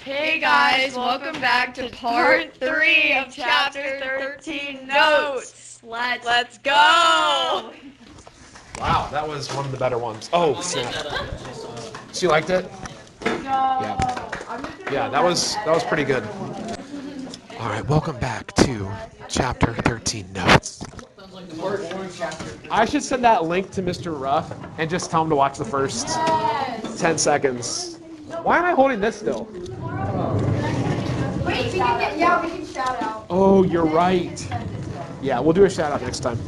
Hey guys, welcome back to part 3 of chapter 13 notes. Let's go! Wow, that was one of the better ones. Oh, snap. She liked it? Yeah, that was pretty good. All right, welcome back to chapter 13 notes. I should send that link to Mr. Ruff and just tell him to watch the first 10 seconds. Why am I holding this still? Wait, we can shout out. Oh, you're right. Yeah, we'll do a shout out next time.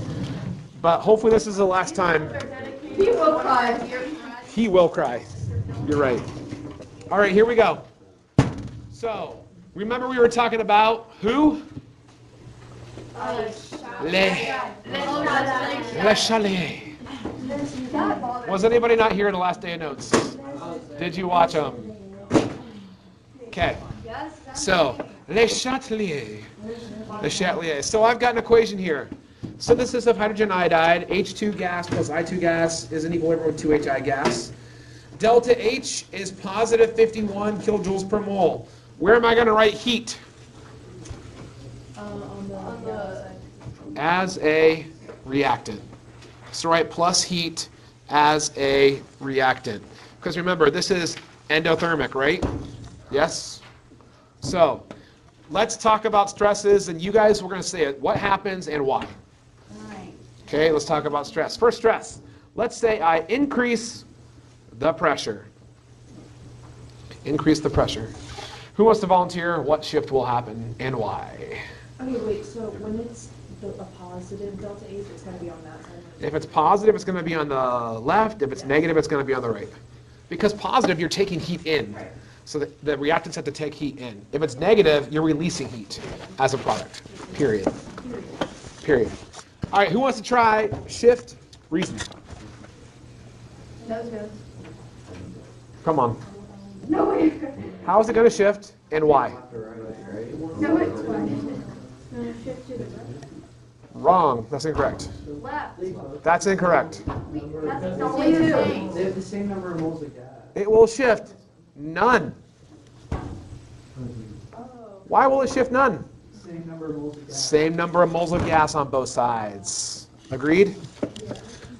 But hopefully this is the last time. He will cry. He will cry. You're right. All right, here we go. So, remember we were talking about who? Le Chalet. Was anybody not here the last day of notes? Did you watch them? Okay. So, Le Chatelier. Le Chatelier. So I've got an equation here. Synthesis of hydrogen iodide, H2 gas plus I2 gas is in equilibrium with 2HI gas. Delta H is positive 51 kilojoules per mole. Where am I going to write heat? As a reactant. So write plus heat as a reactant. Because remember, this is endothermic, right? Yes? So, let's talk about stresses, and you guys were going to say it. What happens and why? Okay, let's talk about stress. First stress. Let's say I increase the pressure. Increase the pressure. Who wants to volunteer? What shift will happen and why? Okay, wait, so when it's a positive delta H, it's going to be on that side? If it's positive, it's going to be on the left. If it's negative, it's going to be on the right. Because positive, you're taking heat in. So the reactants have to take heat in. If it's negative, you're releasing heat as a product. Period. Period. All right, who wants to try shift reason? That was good. Come on. No, wait. How is it going to shift and why? No, it's fine. Wrong. That's incorrect. Left. That's incorrect. That's the only two. They have the same number of moles of gas. It will shift none. Why will it shift none? Same number of moles of gas. Same number of moles of gas on both sides. Agreed?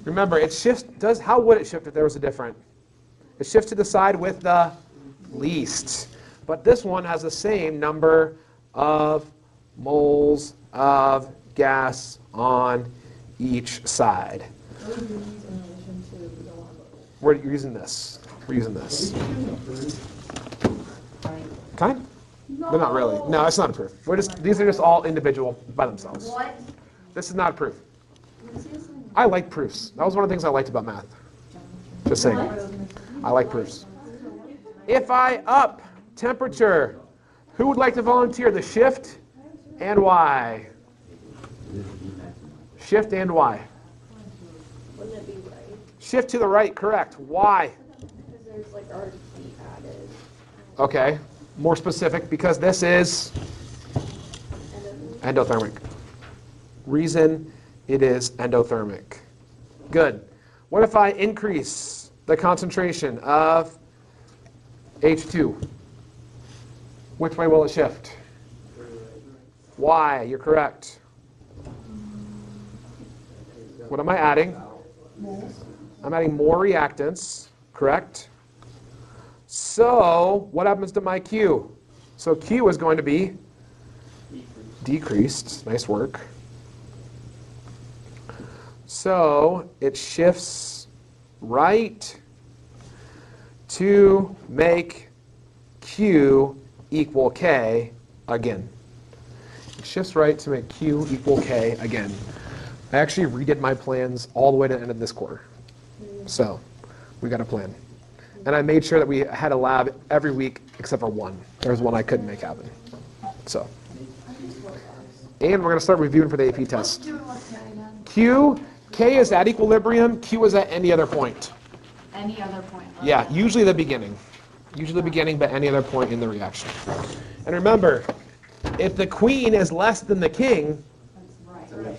Remember, it shifts. How would it shift if there was a different? It shifts to the side with the least. But this one has the same number of moles of gas on each side. We're using this. We're using this. Kind? But not really. No, it's not a proof. These are just all individual by themselves. What? This is not a proof. I like proofs. That was one of the things I liked about math. Just saying. I like proofs. If I up temperature, who would like to volunteer the shift and why? Shift and why? Wouldn't it be right? Shift to the right, correct. Why? Because there's like already heat added. Okay. More specific, because this is endothermic. Reason it is endothermic. Good. What if I increase the concentration of H2? Which way will it shift? Why? You're correct. What am I adding? I'm adding more reactants, correct? So, what happens to my Q? So Q is going to be decreased. Nice work. So, it shifts right to make Q equal K again. It shifts right to make Q equal K again. I actually redid my plans all the way to the end of this quarter. So, we got a plan. And I made sure that we had a lab every week except for one. There was one I couldn't make happen. So, and we're going to start reviewing for the AP test. Q, K is at equilibrium, Q is at any other point. Any other point? Yeah, usually the beginning. Usually the beginning, but any other point in the reaction. And remember, if the queen is less than the king,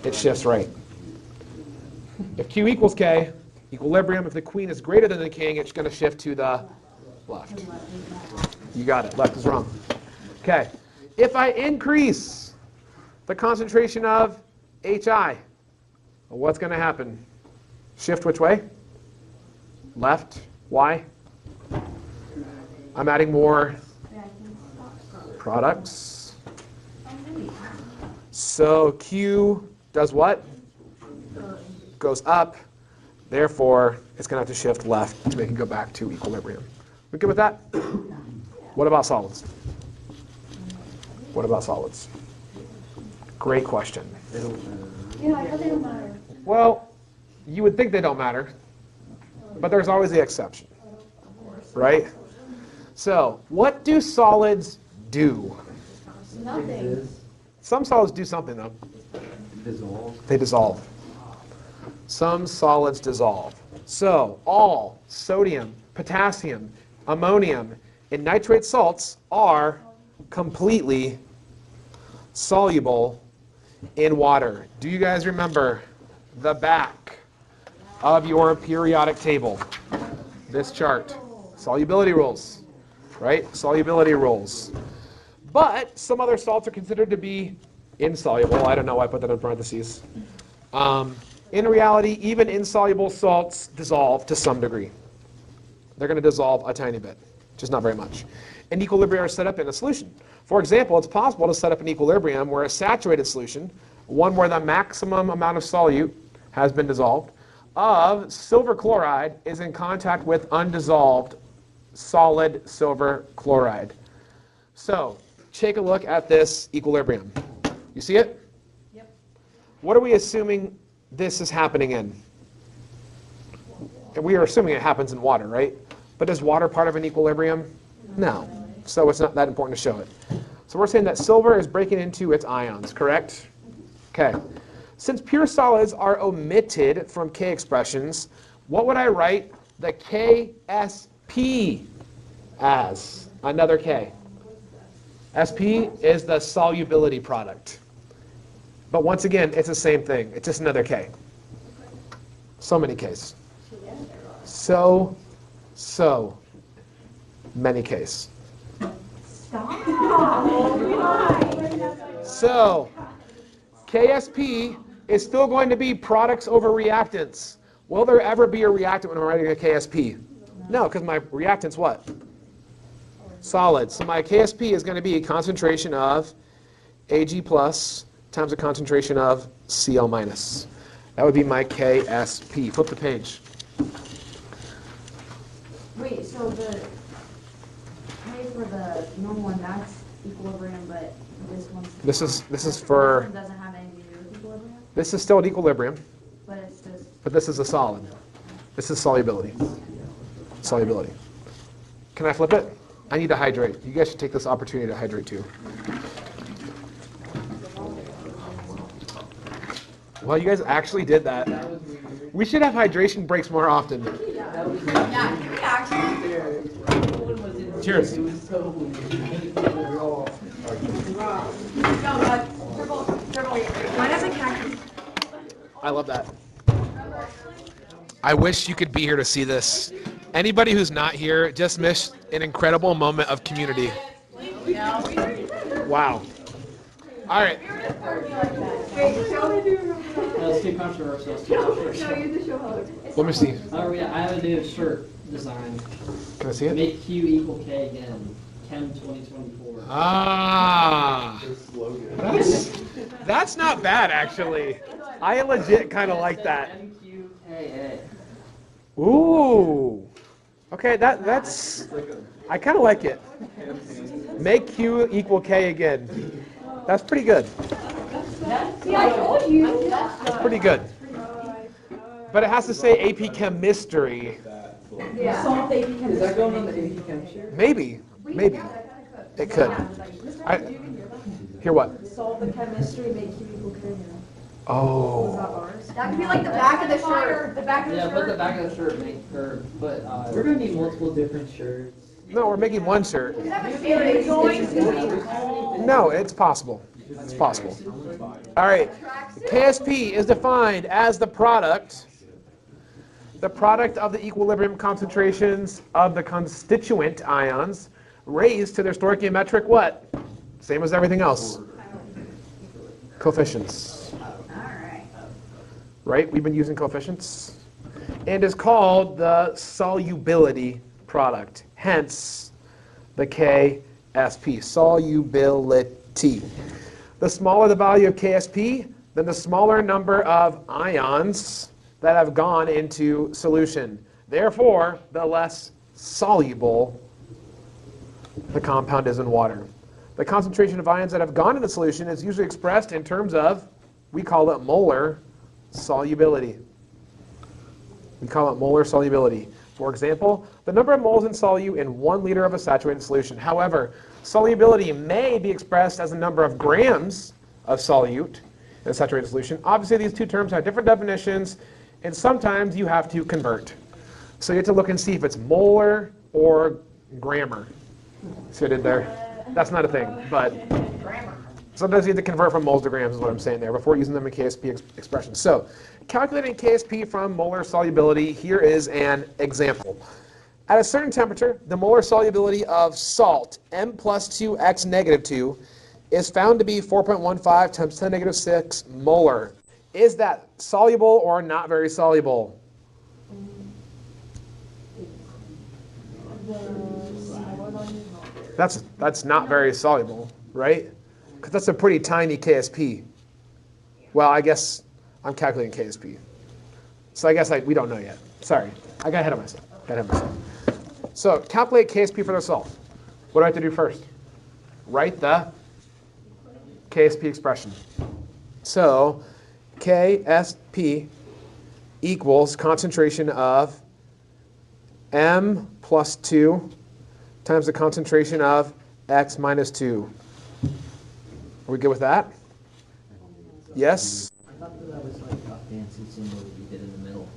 it shifts right. If Q equals K, equilibrium. If the queen is greater than the king, it's going to shift to the left. You got it. Left is wrong. Okay. If I increase the concentration of HI, what's going to happen? Shift which way? Left. Why? I'm adding more products. So Q does what? Goes up. Therefore, it's going to have to shift left to make it go back to equilibrium. We good with that? What about solids? What about solids? Great question. Yeah, I thought they don't matter. Well, you would think they don't matter, but there's always the exception, right? So, what do solids do? Nothing. Some solids do something, though. Dissolve. They dissolve. Some solids dissolve. So, all sodium, potassium, ammonium, and nitrate salts are completely soluble in water. Do you guys remember the back of your periodic table? This chart. Solubility rules, right? Solubility rules. But some other salts are considered to be insoluble. I don't know why I put that in parentheses. In reality, even insoluble salts dissolve to some degree. They're going to dissolve a tiny bit, just not very much. And equilibria are set up in a solution. For example, it's possible to set up an equilibrium where a saturated solution, one where the maximum amount of solute has been dissolved, of silver chloride is in contact with undissolved solid silver chloride. So, take a look at this equilibrium. You see it? Yep. What are we assuming this is happening in? We are assuming it happens in water, right? But is water part of an equilibrium? No. So it's not that important to show it. So we're saying that silver is breaking into its ions, correct? Okay. Since pure solids are omitted from K expressions, what would I write the KSP as? Another K. SP is the solubility product. But once again, it's the same thing. It's just another K. So many Ks. So many Ks. So KSP is still going to be products over reactants. Will there ever be a reactant when I'm writing a KSP? No, because my reactant's what? Solid. So my KSP is going to be a concentration of Ag plus times the concentration of Cl minus. That would be my KSP. Flip the page. Wait, so the K for the normal one, that's equilibrium, but this one's... This is This for, one doesn't have anything to do with equilibrium, this is still at equilibrium, but it's just... but this is a solid. This is solubility. Solubility. Can I flip it? I need to hydrate. You guys should take this opportunity to hydrate too. Well, you guys actually did that. We should have hydration breaks more often. Yeah, can we actually? Cheers. It was so weird. We all- No, but triple. Why doesn't cactus? I love that. I wish you could be here to see this. Anybody who's not here just missed an incredible moment of community. Wow. All right. It's too controversial. It's too controversial. Let me see. Oh yeah, I have a new shirt design. Can I see it? Make Q equal K again. Chem 2024. Ah. That's not bad, actually. I legit kind of like that. MQKA. Ooh. Okay, that's. I kind of like it. Make Q equal K again. That's pretty good. See, I told you. That's pretty good. But it has to say AP Chemistry. Yeah. Solve AP Is chemistry. that going on the AP Chem shirt? Maybe. Maybe. It could. Hear what? Solve the chemistry, make Q equal K now. Oh. Was that ours? That could be like the back of the shirt. The back of the Yeah, put the shirt. back of the shirt, we're gonna need multiple different shirts. No, we're making one shirt. You have a feeling it's going to be. No, it's possible. It's possible. All right. KSP is defined as the product of the equilibrium concentrations of the constituent ions raised to their stoichiometric what? Same as everything else. Coefficients. Alright. Right? We've been using coefficients. And is called the solubility product. Hence, the KSP. Solubility. The smaller the value of KSP, then the smaller number of ions that have gone into solution. Therefore, the less soluble the compound is in water. The concentration of ions that have gone into solution is usually expressed in terms of, we call it molar solubility. We call it molar solubility. For example, the number of moles in solute in 1 liter of a saturated solution. However, solubility may be expressed as a number of grams of solute in a saturated solution. Obviously, these two terms have different definitions, and sometimes you have to convert. So you have to look and see if it's molar or grammar. See what I did there? That's not a thing, but sometimes you have to convert from moles to grams is what I'm saying there before using them in KSP expressions. So calculating KSP from molar solubility, here is an example. At a certain temperature, the molar solubility of salt, M plus 2x negative 2, is found to be 4.15 times 10 negative 6 molar. Is that soluble or not very soluble? That's not very soluble, right? Because that's a pretty tiny KSP. Well, I guess I'm calculating KSP. So I guess we don't know yet. Sorry, I got ahead of myself. So calculate KSP for the salt. What do I have to do first? Write the KSP expression. So KSP equals concentration of M plus 2 times the concentration of X minus 2. Are we good with that? Yes? I thought that was like a fancy symbol that you did in the middle.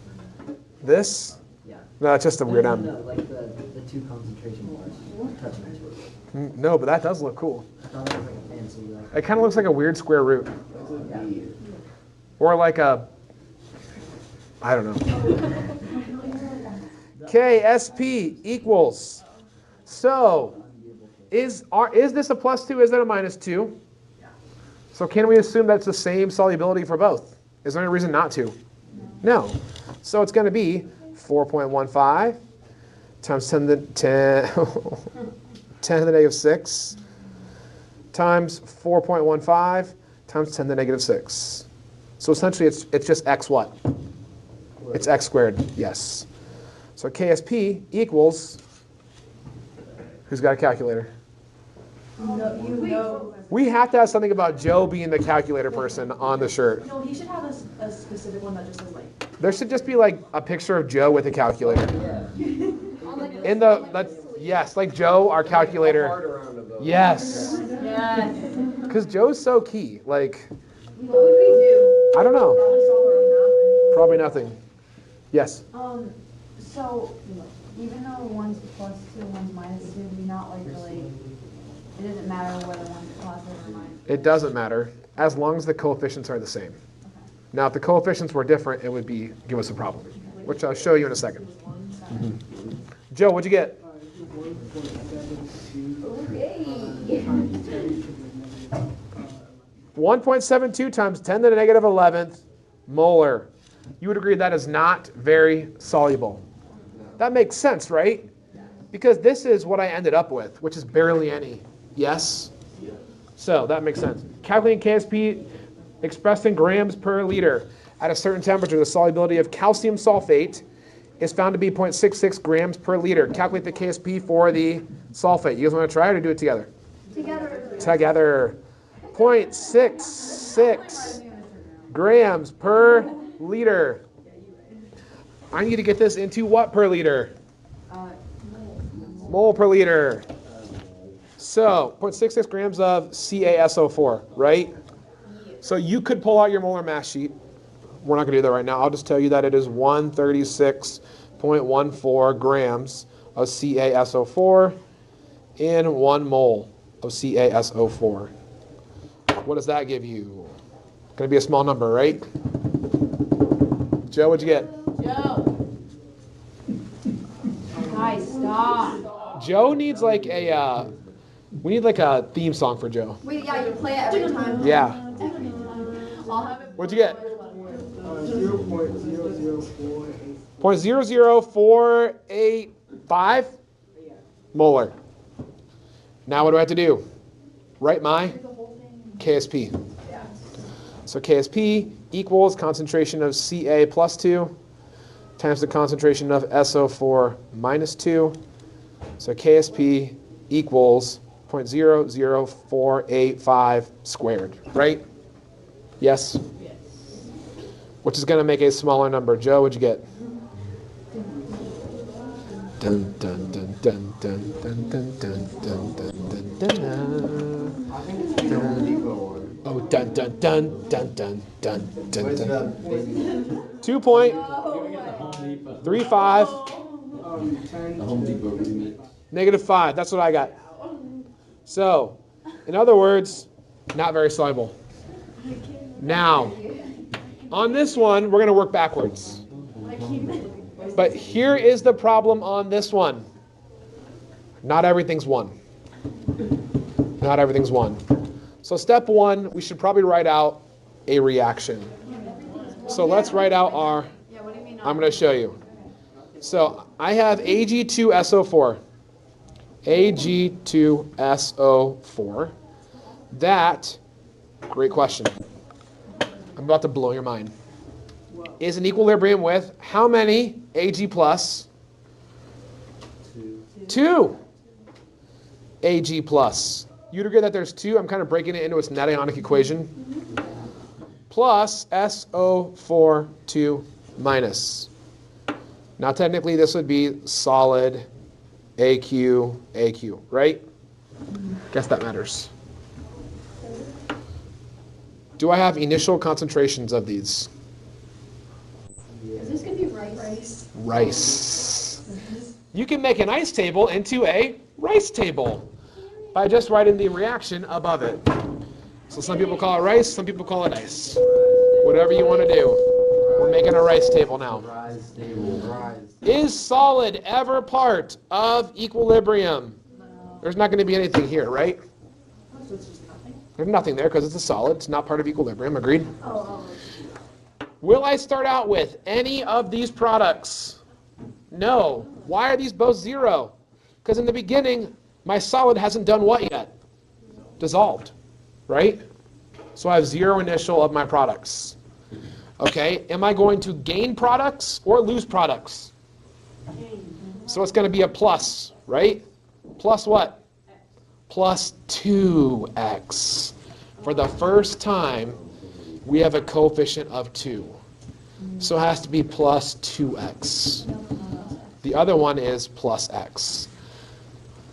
This? Yeah. No, it's just a weird M. No, like the two concentration bars touching each other. No, but that does look cool. I thought it was like a fancy, like, It kind of looks like a weird square root. yeah. Or like a, I don't know. KSP equals. So, is this a plus 2? Is it a minus 2? So can we assume that's the same solubility for both? Is there any reason not to? No. So it's going to be 4.15 times 10 to the 10 to the negative 6 times 4.15 times 10 to the negative 6. So essentially it's just x what? It's x squared, yes. So KSP equals, who's got a calculator? We have to have something about Joe being the calculator person on the shirt. No, he should have a specific one that just says like. There should just be like a picture of Joe with a calculator. In yes, like Joe, our calculator. Yes. Yes. Because Joe's so key. Like, What would we do? I don't know. Probably nothing. Yes. So, even though one's plus 2, one's minus 2, do we not like really, it doesn't matter whether one's positive or minus? It doesn't matter as long as the coefficients are the same. Now, if the coefficients were different, it would give us a problem, which I'll show you in a second. Joe, what'd you get? 1.72 times 10 to the negative 11th molar. You would agree that is not very soluble. That makes sense, right? Because this is what I ended up with, which is barely any. Yes? So that makes sense. Calculating KSP expressed in grams per liter. At a certain temperature, the solubility of calcium sulfate is found to be 0.66 grams per liter. Calculate the KSP for the sulfate. You guys want to try it or do it together? Together. 0.66 grams per liter. I need to get this into what per liter? Mole per liter. So 0.66 grams of CaSO4, right? So you could pull out your molar mass sheet. We're not going to do that right now. I'll just tell you that it is 136.14 grams of CaSO4 in 1 mole of CaSO4. What does that give you? Going to be a small number, right? Joe, what'd you get? Joe. Guys, stop. Joe needs like a, we need like a theme song for Joe. Wait, yeah, you play it every time. Yeah. I'll have it. What'd you get? 0.004. 0.00485 molar. Now what do I have to do? Write my KSP. So KSP equals concentration of Ca plus 2 times the concentration of SO4 minus 2. So KSP equals 0.00485 squared, right? Yes? Which is going to make a smaller number. Joe, what'd you get? Dun dun dun dun dun dun dun dun dun dun dun dun. Oh, dun dun dun dun dun dun dun dun. 2.35 -5. That's what I got. So, in other words, not very soluble. Now, on this one, we're going to work backwards. But here is the problem on this one. Not everything's 1. Not everything's 1. So step 1, we should probably write out a reaction. So let's write out our, I'm going to show you. So I have Ag2SO4. Ag2SO4. That, great question. I'm about to blow your mind. Is in equilibrium with how many Ag plus? 2 Ag plus. You'd agree that there's 2. I'm kind of breaking it into its net ionic equation. Plus SO4 2 minus. Now technically this would be solid AQ, AQ, right? Guess that matters. Do I have initial concentrations of these? Is this going to be rice? Rice. You can make an ice table into a rice table by just writing the reaction above it. So some people call it rice, some people call it ice. Whatever you want to do. We're making a rice table now. Is solid ever part of equilibrium? There's not going to be anything here, right? There's nothing there because it's a solid. It's not part of equilibrium. Agreed? Will I start out with any of these products? No. Why are these both 0? Because in the beginning, my solid hasn't done what yet? Dissolved, right? So I have 0 initial of my products. Okay, am I going to gain products or lose products? So it's going to be a plus, right? Plus what? Plus 2x. For the first time, we have a coefficient of 2. So it has to be plus 2x. The other one is plus x.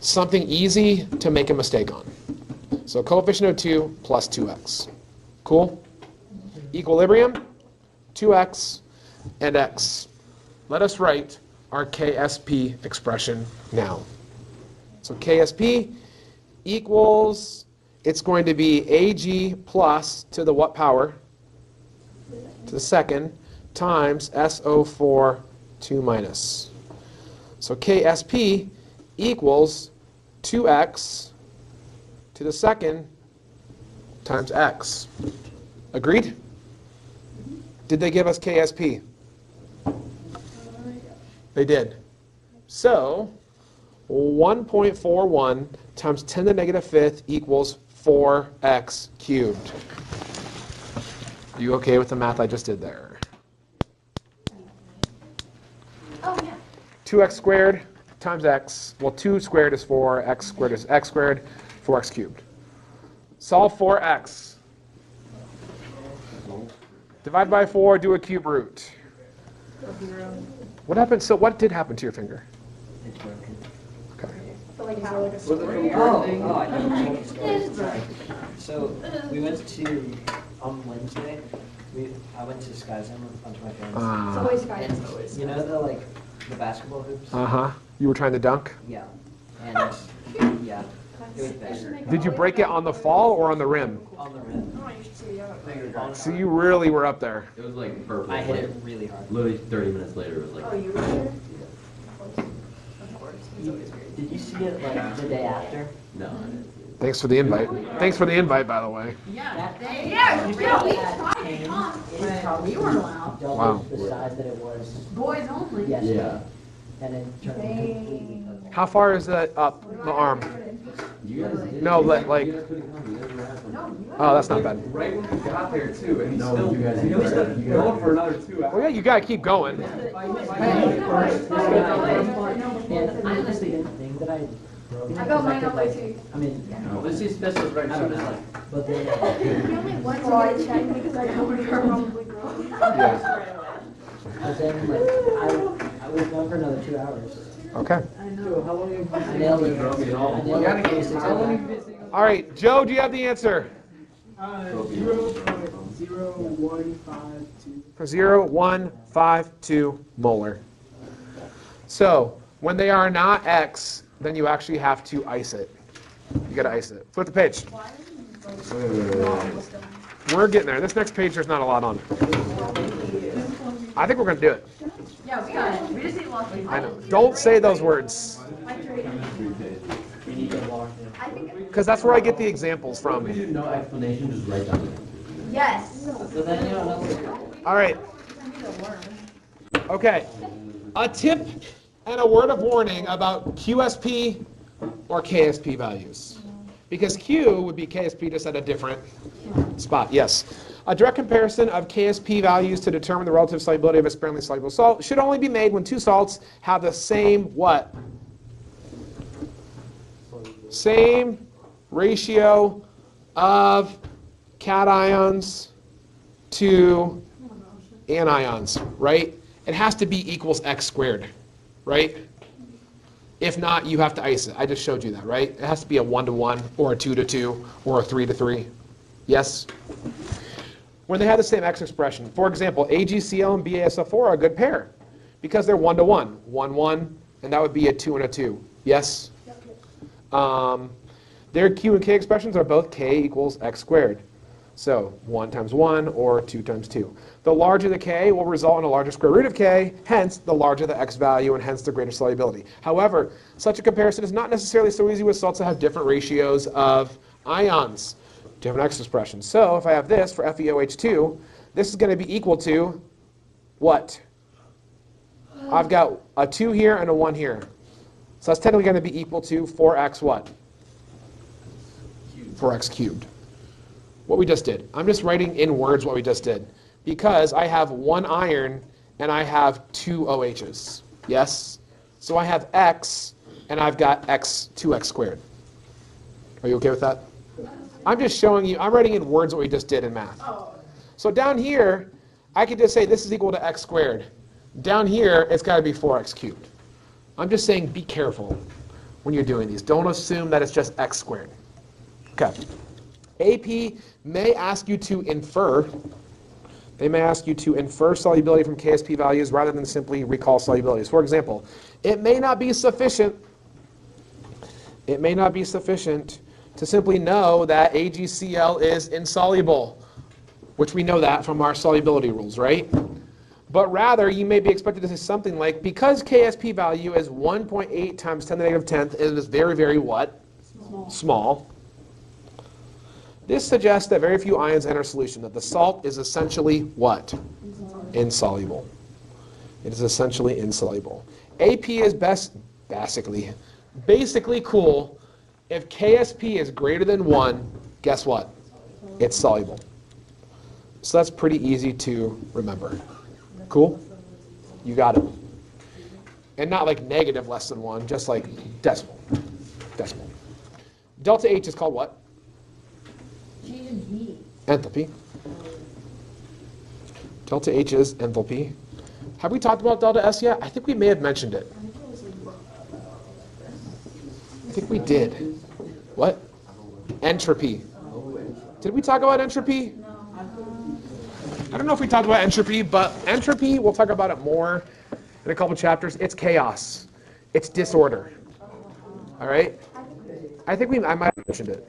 Something easy to make a mistake on. So coefficient of 2 plus 2x. Cool? Equilibrium, 2x and x. Let us write our KSP expression now. So KSP equals, it's going to be Ag plus to the what power? To the second times SO4 2 minus. So KSP equals 2x to the second times x. Agreed? Did they give us KSP? They did. So 1.41 times 10 to the negative fifth equals 4x cubed. Are you okay with the math I just did there? Oh, yeah. 2x squared times x. Well, 2 squared is 4, x squared is x squared, 4x cubed. Solve for x. Divide by 4, do a cube root. What happened? So what did happen to your finger? Okay. I didn't check it. Sorry. So we went to, on Wednesday, I went to Skyzone with a bunch of my friends. It's always guidance. You know the basketball hoops? Uh-huh. You were trying to dunk? Yeah. And yeah, it was bad. Did you break it on the fall or on the rim? On the rim. So you really were up there. It was like purple. I hit it really hard. Literally 30 minutes later, it was like. Oh, you were there? Of course. Did you see it like the day after? No. Thanks for the invite. Thanks for the invite, by the way. Yeah, You we got tried that to pain, come, it but probably we weren't allowed. doubled Wow. the size that it was Boys only. yesterday. And it turned completely Dang. How far is that up the arm? You guys did. No, like- You guys couldn't come. You guys were having. No, you Oh, that's not bad. Right when we got there too, and he's No, still you guys he was didn't. You guys going for another 2 hours. Well, yeah, you gotta keep going. And I honestly didn't think that I broke it. I got mine on my too. I mean, Let's see specials right I was now. like, but then. The only one to get checked because I know we're probably wrong. Yeah. But then, like, I was gone for another 2 hours. Okay. I nailed it. I nailed it. Basics of that. All right, Joe, do you have the answer? 0.0152 molar. So when they are not X, then you actually have to ice it. You gotta ice it. Flip the page. We're getting there. This next page, there's not a lot on it. I think we're gonna do it. Yeah, we got it. We just need lots of. I know. Don't say those words, We need to walk in. because that's where I get the examples from. We do no explanation, just write down. Yes. So then, you know, All right. Okay. A tip and a word of warning about QSP or KSP values. Because Q would be KSP just at a different spot. Yes. A direct comparison of KSP values to determine the relative solubility of a sparingly soluble salt should only be made when two salts have the same what? Same ratio of cations to anions, right? It has to be equals x squared, right? If not, you have to ice it. I just showed you that, right? It has to be a 1-to-1 or a 2-to-2 or a 3-to-3. Yes? When they have the same x expression. For example, AgCl and BASF4 are a good pair because they're 1-to-1. 1-1, and that would be a 2 and a 2. Yes? Their Q and K expressions are both K equals x squared. So 1 times 1 or 2 times 2. The larger the K will result in a larger square root of K, hence the larger the X value and hence the greater solubility. However, such a comparison is not necessarily so easy with salts that have different ratios of ions, different X expressions. So if I have this for FeOH2, this is going to be equal to what? I've got a 2 here and a 1 here. So that's technically going to be equal to 4x what? 4x cubed. What we just did. I'm just writing in words what we just did. Because I have 1 iron and I have 2 OHs. Yes? So I have x and I've got 2x squared. Are you okay with that? I'm just showing you, I'm writing in words what we just did in math. So down here, I could just say this is equal to x squared. Down here, it's got to be 4x cubed. I'm just saying be careful when you're doing these. Don't assume that it's just x squared. Okay. AP may ask you to infer. They may ask you to infer solubility from KSP values rather than simply recall solubilities. For example, it may not be sufficient. It may not be sufficient to simply know that AgCl is insoluble, which we know that from our solubility rules, right? But rather, you may be expected to say something like, because KSP value is 1.8 times 10 to the negative 10th, it is very, very what? Small. This suggests that very few ions enter solution, that the salt is essentially what? Insoluble. It is essentially insoluble. AP is basically cool. If KSP is greater than 1, guess what? It's soluble. So that's pretty easy to remember. Cool? You got it. And not like negative less than 1, just like decimal. Decimal. Delta H is called what? Change in heat. Enthalpy. Delta H is enthalpy. Have we talked about delta S yet? I think we may have mentioned it. I think we did. What? Entropy. Did we talk about entropy? I don't know if we talked about entropy, but entropy, we'll talk about it more in a couple chapters. It's chaos. It's disorder. All right? I think I might have mentioned it.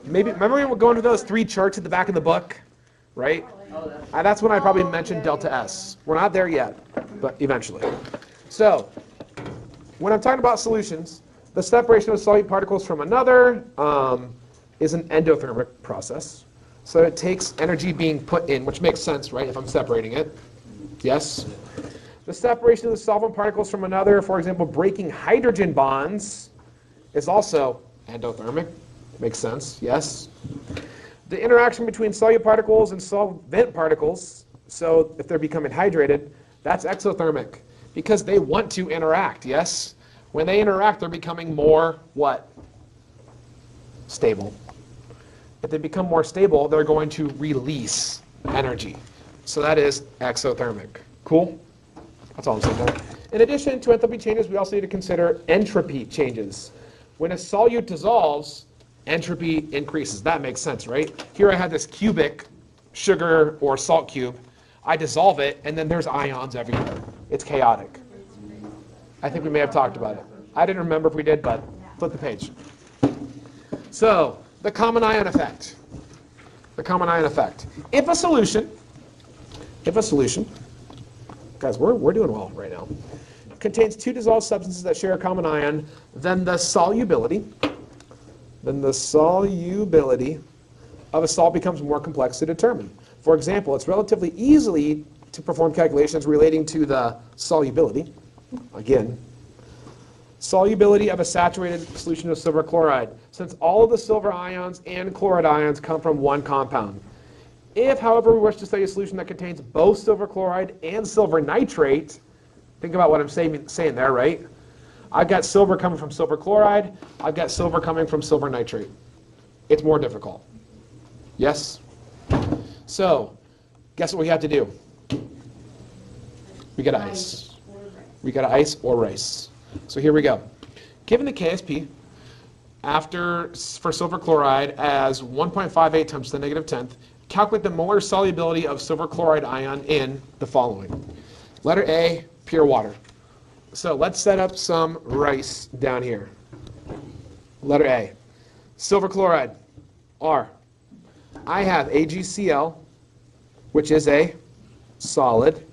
Maybe, remember we were going to those 3 charts at the back of the book, right? That's when I probably mentioned delta S. We're not there yet, but eventually. So, when I'm talking about solutions, the separation of solute particles from another is an endothermic process. So it takes energy being put in, which makes sense, right, if I'm separating it. Yes? The separation of the solvent particles from another, for example, breaking hydrogen bonds, is also endothermic. Makes sense, yes? The interaction between solute particles and solvent particles, so if they're becoming hydrated, that's exothermic, because they want to interact, yes? When they interact, they're becoming more, what? Stable. If they become more stable, they're going to release energy. So that is exothermic. Cool? That's all I'm saying there. In addition to enthalpy changes, we also need to consider entropy changes. When a solute dissolves, entropy increases. That makes sense, right? Here I have this cubic sugar or salt cube. I dissolve it, and then there's ions everywhere. It's chaotic. I think we may have talked about it. I didn't remember if we did, but flip the page. So, the common ion effect. The common ion effect. If a solution, guys, we're doing well right now, contains two dissolved substances that share a common ion, then the solubility of a salt becomes more complex to determine. For example, it's relatively easy to perform calculations relating to the solubility. Again, solubility of a saturated solution of silver chloride, since all of the silver ions and chloride ions come from one compound. If, however, we wish to study a solution that contains both silver chloride and silver nitrate, think about what I'm saying there, right? I've got silver coming from silver chloride. I've got silver coming from silver nitrate. It's more difficult. Yes? So, guess what we have to do? We got to ice. We got to ice or rice. So here we go. Given the KSP for silver chloride as 1.58 times 10 to the -10th, calculate the molar solubility of silver chloride ion in the following. Letter A, pure water. So let's set up some rice down here. Letter A, silver chloride, R. I have AgCl, which is a solid.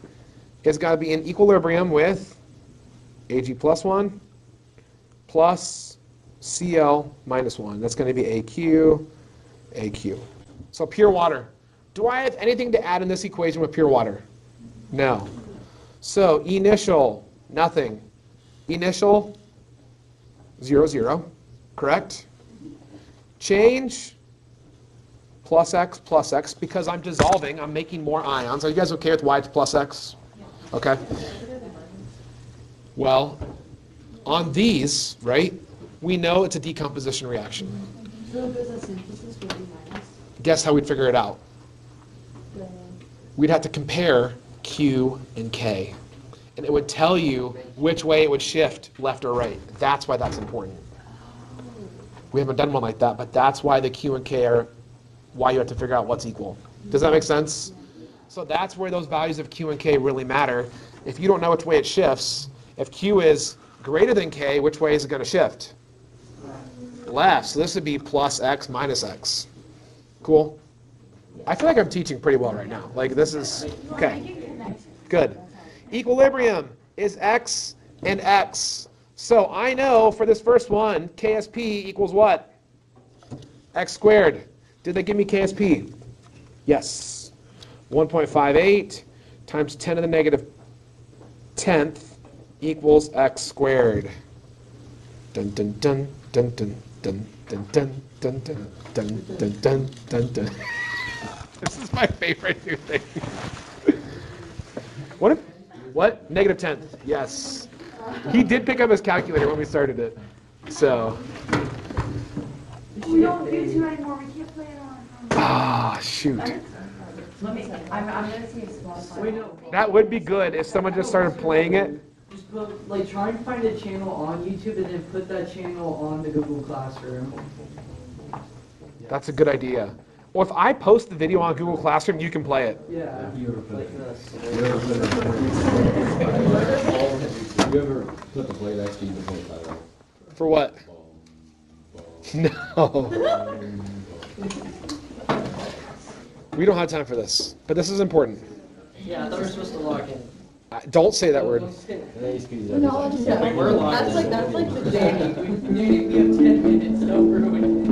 It's got to be in equilibrium with Ag plus 1 plus Cl minus 1. That's going to be AQ. So pure water. Do I have anything to add in this equation with pure water? No. So initial, nothing. Initial, 0, 0, correct? Change, plus x, because I'm dissolving, I'm making more ions. Are you guys okay with y to plus x? Okay. Well, on these, right, we know it's a decomposition reaction. So if it was a synthesis, would it be minus? Guess how we'd figure it out? We'd have to compare Q and K. And it would tell you which way it would shift, left or right. That's why that's important. We haven't done one like that, but that's why the Q and K are why you have to figure out what's equal. Does that make sense? So that's where those values of Q and K really matter. If you don't know which way it shifts, if Q is greater than K, which way is it going to shift? Left. So this would be plus X minus X. Cool? I feel like I'm teaching pretty well right now. Like this is, okay. Good. Equilibrium is X and X. So I know for this first one, KSP equals what? X squared. Did they give me KSP? Yes. 1.58 times 10 to the -10th equals X squared. Dun dun dun dun dun dun dun dun dun dun dun dun dun dun dun. This is my favorite new thing. What? -10th. Yes. He did pick up his calculator when we started it. So. We don't do two anymore, we can't play it on. Shoot. I'm gonna see if Spotify. That would be good if someone just started playing it. Just put, like, try and find a channel on YouTube and then put that channel on the Google Classroom. That's a good idea. Or if I post the video on Google Classroom, you can play it. Yeah. You ever put the plate next to you and play that out? For what? No. We don't have time for this, but this is important. Yeah, I thought we were supposed to log in. Don't say that word. And then you squeeze it out. No, It's yeah. We're live. That's like the Danny, we have 10 minutes, don't ruin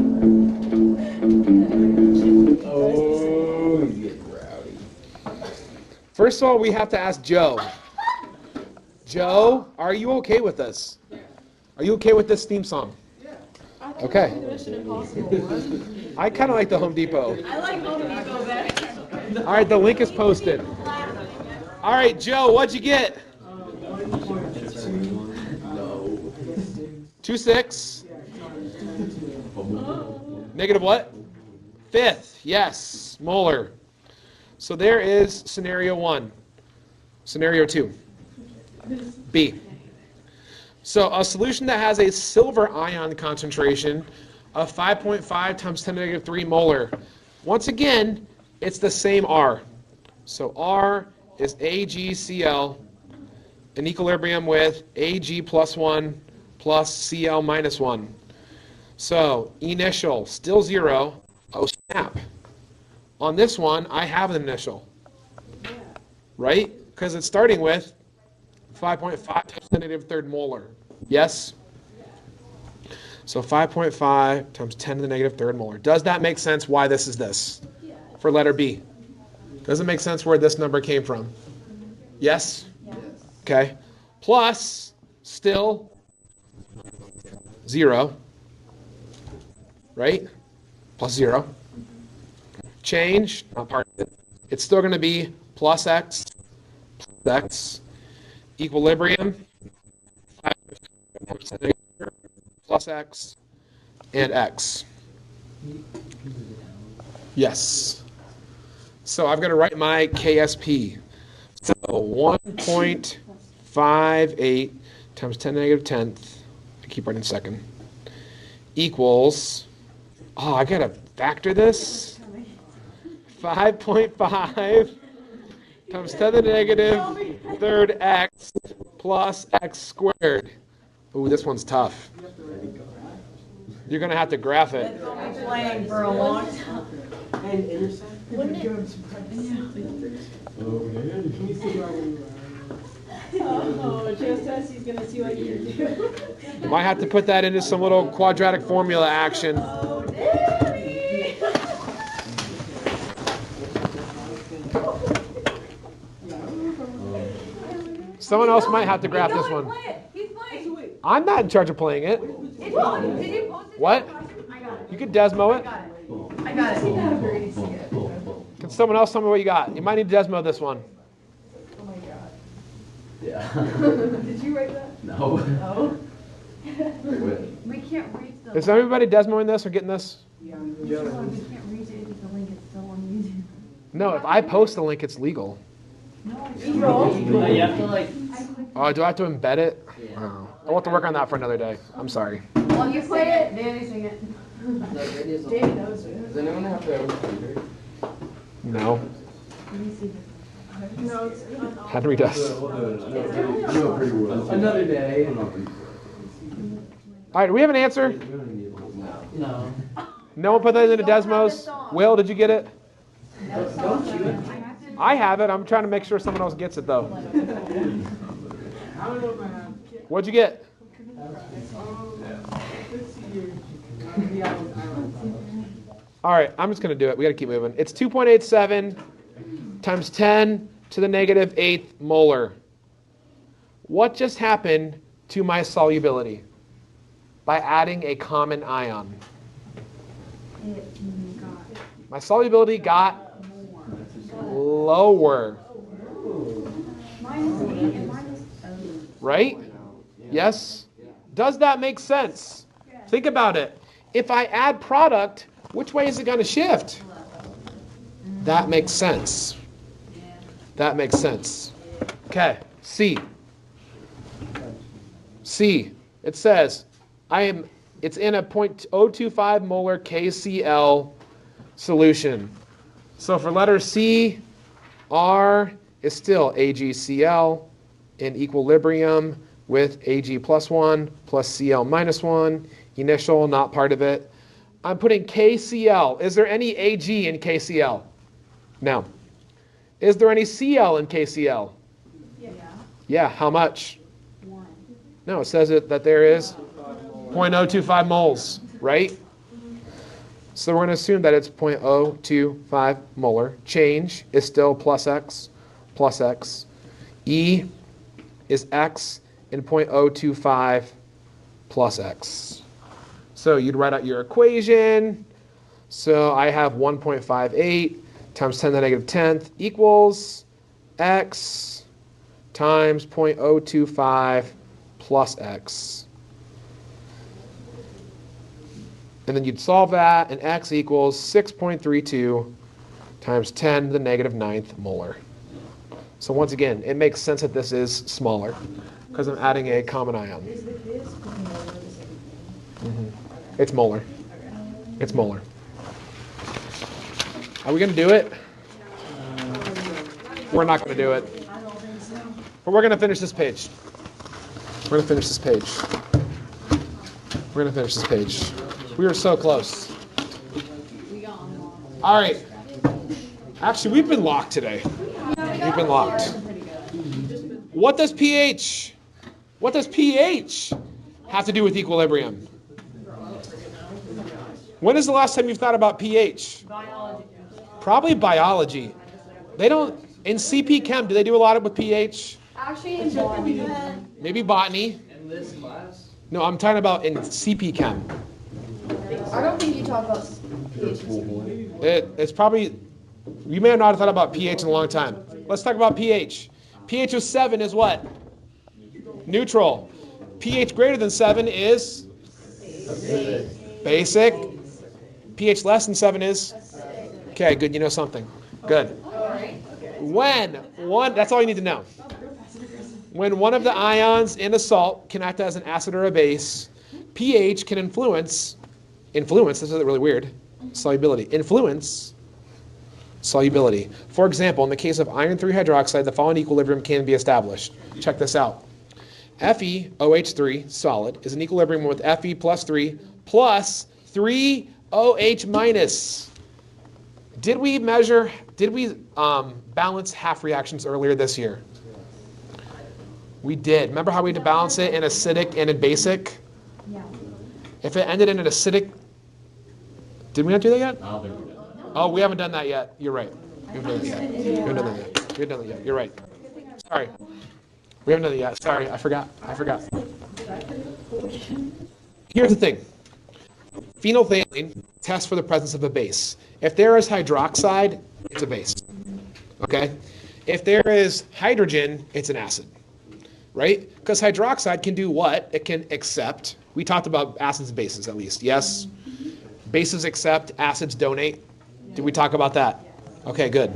Oh, he's getting rowdy. First of all, we have to ask Joe. Joe, are you okay with this? Are you okay with this theme song? Okay. I kind of like the Home Depot. I like Home Depot better. All right, the link is posted. All right, Joe, what'd you get? 2.6. Negative what? Fifth. Yes, molar. So there is scenario 1. Scenario 2. B. So a solution that has a silver ion concentration of 5.5 times 10 to the negative 3 molar. Once again, it's the same R. So R is AgCl in equilibrium with Ag plus 1 plus Cl minus 1. So initial, still 0. Oh, snap. On this one, I have an initial. Right? Because it's starting with 5.5 times 10 to the negative third molar. Yes? So 5.5 times 10 to the negative third molar. Does that make sense why this is this? For letter B. Does it make sense where this number came from? Yes? Okay. Plus, still 0. Right? Plus 0. Change, not part of it. It's still going to be plus x, equilibrium, plus x, and x. Yes. So I've got to write my KSP. So 1.58 times 10 to the negative 10th, I keep writing second, equals, oh, I got to factor this. 5.5 times 10 to the negative third x plus x squared. Ooh, this one's tough. You're going to have to graph it. Playing for a long time. And intercept? Oh, Joe says he's gonna see what you do. You might have to put that into some little quadratic formula action. Someone else might have to graph this one. He's playing. I'm not in charge of playing it. Did you post it? What? I got it. You could Desmo it. I got it. Can someone else tell me what you got? You might need to Desmo this one. Oh my god. Yeah. Did you write that? No. Oh. We can't reach the. Is everybody Desmoing this or getting this? Yeah. We can't reach it if the link is still on YouTube. No, if I post the link, it's legal. No, it's No, you have to like. Oh, do I have to embed it? Oh. I'll have to work on that for another day. I'm sorry. Well, you play it, Danny sing it. Danny knows it. Does anyone have their own computer? No. No, it's Henry does. Another day. All right, do we have an answer? No. No one put that into Desmos? Will, did you get it? Don't you? I have it. I'm trying to make sure someone else gets it, though. I don't know if I have. What'd you get? Let's see here. All right, I'm just going to do it. We got to keep moving. It's 2.87 times 10 to the negative 8th molar. What just happened to my solubility by adding a common ion? My solubility got lower. Right? Yes? Does that make sense? Think about it. If I add product, which way is it going to shift? That makes sense. That makes sense. Okay, C. C. It says, it's in a 0.025 molar KCl solution. So for letter C, R is still AgCl in equilibrium with Ag plus 1 plus Cl minus 1. Initial, not part of it. I'm putting KCl. Is there any Ag in KCl? No. Is there any Cl in KCl? Yeah, how much? 1. No, it says that there is 0.025 moles, right? So we're going to assume that it's 0.025 molar. Change is still plus x. E is x in 0.025 plus x. So you'd write out your equation. So I have 1.58 times 10 to the negative 10th equals x times 0.025 plus x. And then you'd solve that, and x equals 6.32 times 10 to the negative 9th molar. So once again, it makes sense that this is smaller because I'm adding a common ion. Is the K's being molar the same thing? It's molar. It's molar. Are we going to do it? We're not going to do it. I don't think so. But we're going to finish this page. We're going to finish this page. We're going to finish this page. We were so close. All right. Actually, we've been locked today. We've been locked. What does pH have to do with equilibrium? When is the last time you've thought about pH? Biology. Probably biology. They don't, in CP Chem, do they do a lot with pH? Actually, in botany, Maybe botany. In this class? No, I'm talking about in CP Chem. I don't think you talk about pH. It's probably, you may have not thought about pH in a long time. Let's talk about pH. pH of 7 is what? Neutral. pH greater than 7 is? Basic. pH less than 7 is? Okay, good, you know something. Good. When one, that's all you need to know. When one of the ions in a salt can act as an acid or a base, pH can influence, this is really weird, solubility. Influence solubility. For example, in the case of iron 3 hydroxide, the following equilibrium can be established. Check this out. FeOH3 solid is in equilibrium with Fe plus 3 plus 3OH minus. Did we balance half reactions earlier this year? We did. Remember how we had to balance it in acidic and in basic? Yeah. If it ended in an acidic, did we not do that yet? I don't think we're done. Oh, we haven't done that yet. You're right. We haven't done that yet. We haven't done that yet. We haven't done that yet. You're right. Sorry. We haven't done it yet. Sorry, I forgot. Here's the thing. Phenolphthalein tests for the presence of a base. If there is hydroxide, it's a base. Okay? If there is hydrogen, it's an acid. Right? Because hydroxide can do what? It can accept. We talked about acids and bases at least. Yes? Bases accept, acids donate. Did we talk about that? Okay, good.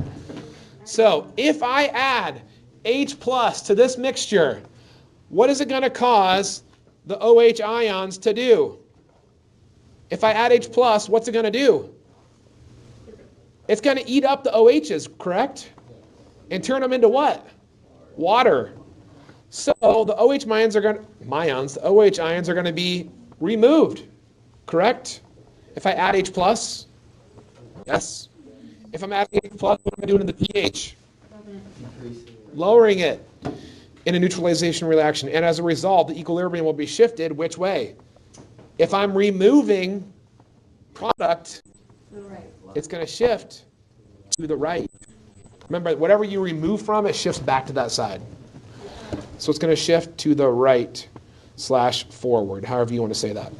So if I add H plus to this mixture, what is it going to cause the OH ions to do? If I add H plus, what's it going to do? It's going to eat up the OHs, correct? And turn them into what? Water. So the OH ions are going to be removed, correct? If I add H plus, yes. If I'm adding H plus, what am I doing in the pH? Lowering it in a neutralization reaction. And as a result, the equilibrium will be shifted which way? If I'm removing product, it's going to shift to the right. Remember, whatever you remove from, it shifts back to that side. So it's going to shift to the right/forward, however you want to say that.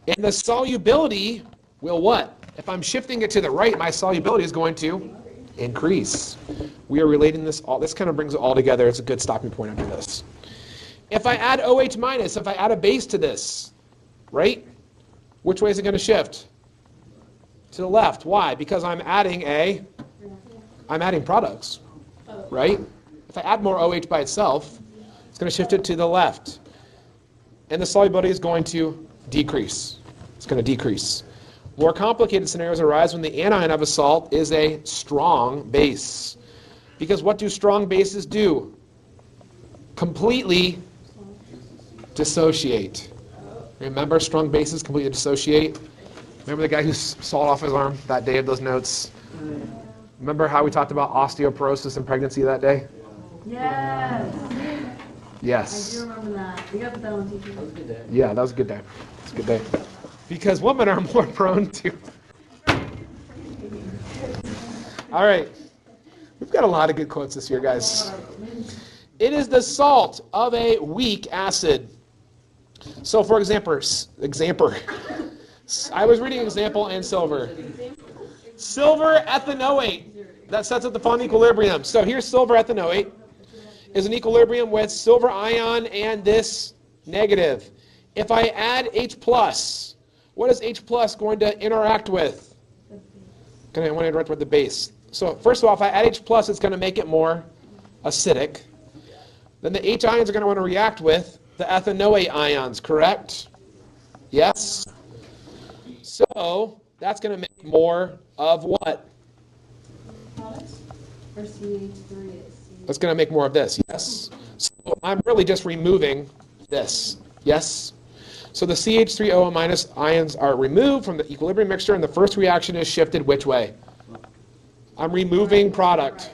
And the solubility will what? If I'm shifting it to the right, my solubility is going to increase. We are relating this all. This kind of brings it all together. It's a good stopping point after this. If I add OH minus, if I add a base to this, right? Which way is it going to shift? To the left. Why? Because I'm adding products, right? If I add more OH by itself, it's going to shift it to the left. And the solubility is going to decrease. It's going to decrease. More complicated scenarios arise when the anion of a salt is a strong base. Because what do strong bases do? Completely dissociate. Remember, strong bases completely dissociate? Remember the guy who sawed off his arm that day of those notes? Remember how we talked about osteoporosis and pregnancy that day? Yes. I Yes. do remember that. We got that one, teacher. That was a good day. Yeah, that was a good day. It's a good day. Because women are more prone to. All right. We've got a lot of good quotes this year, guys. It is the salt of a weak acid. So, for example, I was reading example and silver. Silver ethanoate. That sets up the Font equilibrium. So here's silver ethanoate. Is an equilibrium with silver ion and this negative. If I add H+, what is H+ going to interact with? Going to interact with the base. So first of all, if I add H+, it's going to make it more acidic. Then the H ions are going to want to react with the ethanoate ions, correct? Yes? So that's going to make more of what? Or CH3 is That's going to make more of this, yes? So I'm really just removing this, yes? So the CH3OH minus ions are removed from the equilibrium mixture, and the first reaction is shifted which way? I'm removing product.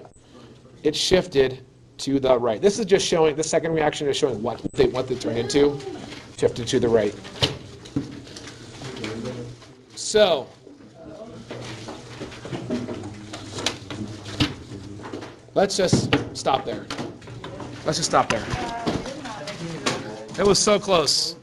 It's shifted to the right. This is just showing, the second reaction is showing what they turn into, shifted to the right. So, let's just stop there. Let's just stop there. It was so close.